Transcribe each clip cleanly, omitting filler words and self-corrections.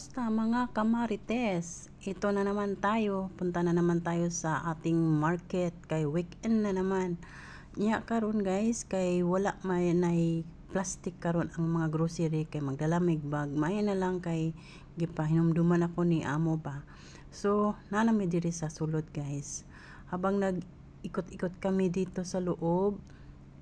Kamusta mga kamarites? Ito na naman tayo, punta na naman tayo sa ating market kay weekend na naman. Nya karon guys, kay wala may nay plastic karon ang mga grocery kay magdalamig bag. May na lang kay gipahinumduman ako ni amo ba. So, nanami diri sa sulod guys. Habang nag-ikot-ikot kami dito sa loob,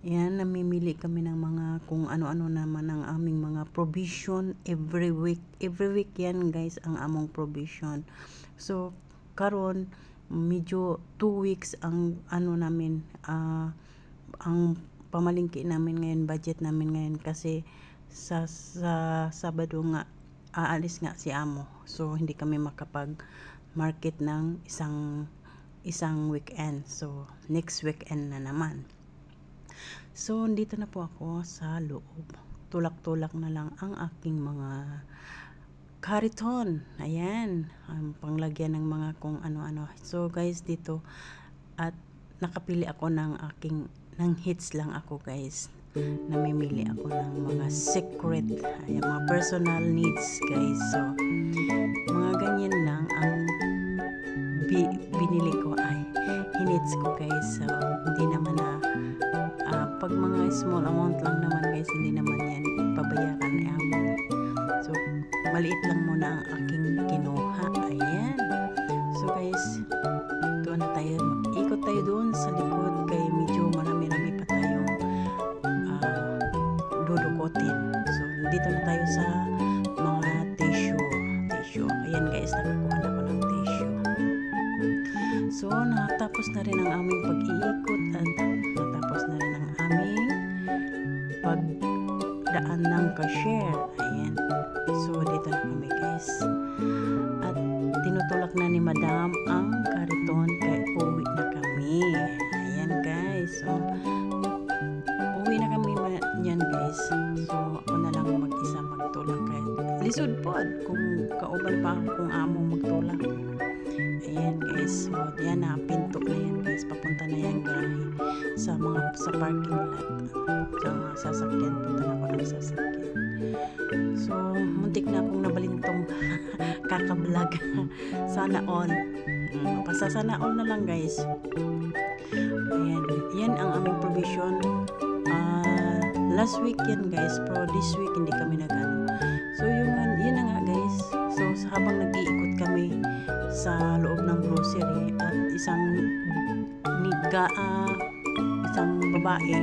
yan, namimili kami ng mga kung ano-ano naman ang aming mga provision every week. Every week yan guys ang among provision. So, karon medyo 2 weeks ang ano namin, ang pamalingki namin ngayon, budget namin ngayon kasi sa Sabado nga aalis nga si amo. So, hindi kami makapag market ng isang weekend. So, next weekend na naman. So, dito na po ako sa loob. Tulak-tulak na lang ang aking mga kariton. Ayan, ang panglagyan ng mga kung ano-ano. So, guys, dito at nakapili ako ng hits lang ako, guys. Namimili ako ng mga secret, ayan, mga personal needs, guys. So, mga ganyan lang ang binili ko ay hinits ko, guys. So, hindi naman na pag mga small amount lang naman guys, hindi naman yan pabayaran ni amo. So, maliit lang muna ang aking kinuha. Ayan. So guys, doon na tayo. Ikot tayo doon sa likod kay medyo marami-rami pa tayong dudukotin. So, dito na tayo sa mga tissue. Ayan guys, nakakuha na ko ng tissue. So, natapos na rin ang aming pag-iikot at natapos na rin ang aming pagdaan ng cashier. Ayan. So, dito na kami guys. At tinutulak na ni madam ang kariton kay uwi na kami. Ayan guys. So, uwi na kami yan guys. So, ako na lang mag-isa magtulak kay lisod po kung kauban pa ako kung amo magtulak. Ayan guys, so yan na, pinto na yan guys, papunta na yan grahe sa parking lot, sa mga sasakyan, punta na ako ng sasakyan. So, muntik na akong nabalintong kakablog. Sana all, basta sana all na lang guys. Ayan, yan ang aming provision. Last week yan guys, pero this week hindi kami nagano. So, yun na nga guys. So, habang nag-iikot kami sa loob ng grocery at isang babae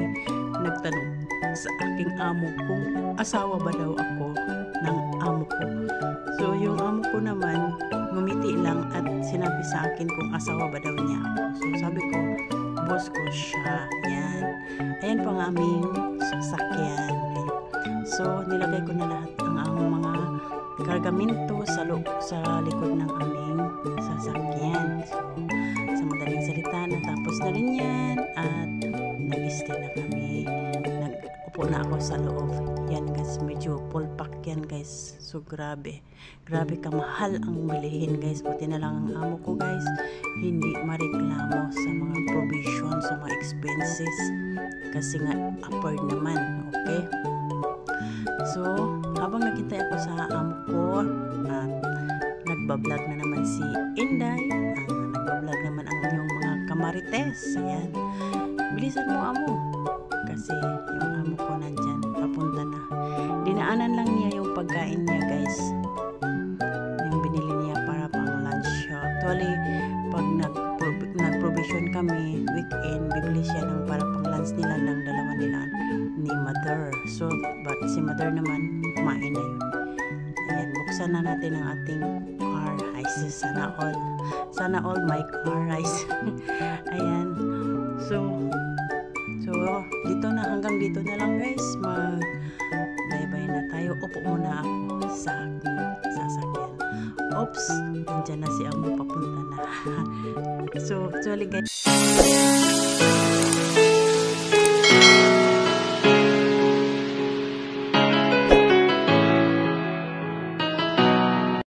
nagtanong sa aking amo kung asawa ba daw ako ng amo ko. So, yung amo ko naman ngumiti lang at sinabi sa akin kung asawa ba daw niya ako. So, sabi ko, boss ko siya. Yan. Ayan po ang aming sasakyan. So, nilagay ko na lahat ang aming mga kargamento sa likod ng aming sasakyan. So, sa madaling salita, natapos na rin yan at nag-stay na kami. Nag-upo na ako sa loob. Yan guys, medyo full pack yan guys. So, grabe kamahal ang bilihin guys. Buti na lang ang amo ko guys, hindi mareklamo sa mga provision, sa mga expenses. Kasi nga, upward naman. Okay? So, habang naghintay ako sa amo ko, nagbablog na naman si Inday, nagbablog naman ang inyong mga kamarites. Ayan, bilisan mo amo, kasi yung amo ko nandyan, papunta na. Dinaanan lang niya yung pagkain niya guys, yung binili niya para pang lunch. Actually, pag nag-provision kami, weekend, bibili siya ng para pang lunch nila ng dalawa nila ni mother. So, but si mother naman, kumain na yun. Ayan, buksan na natin ang ating car ice. Sana all my car ice. Ayan. So, dito na, hanggang dito na lang guys. Bye-bye na tayo. Upo muna ako sa aking sasakyan. Oops, nandiyan na si amo, papunta na. So, actually guys,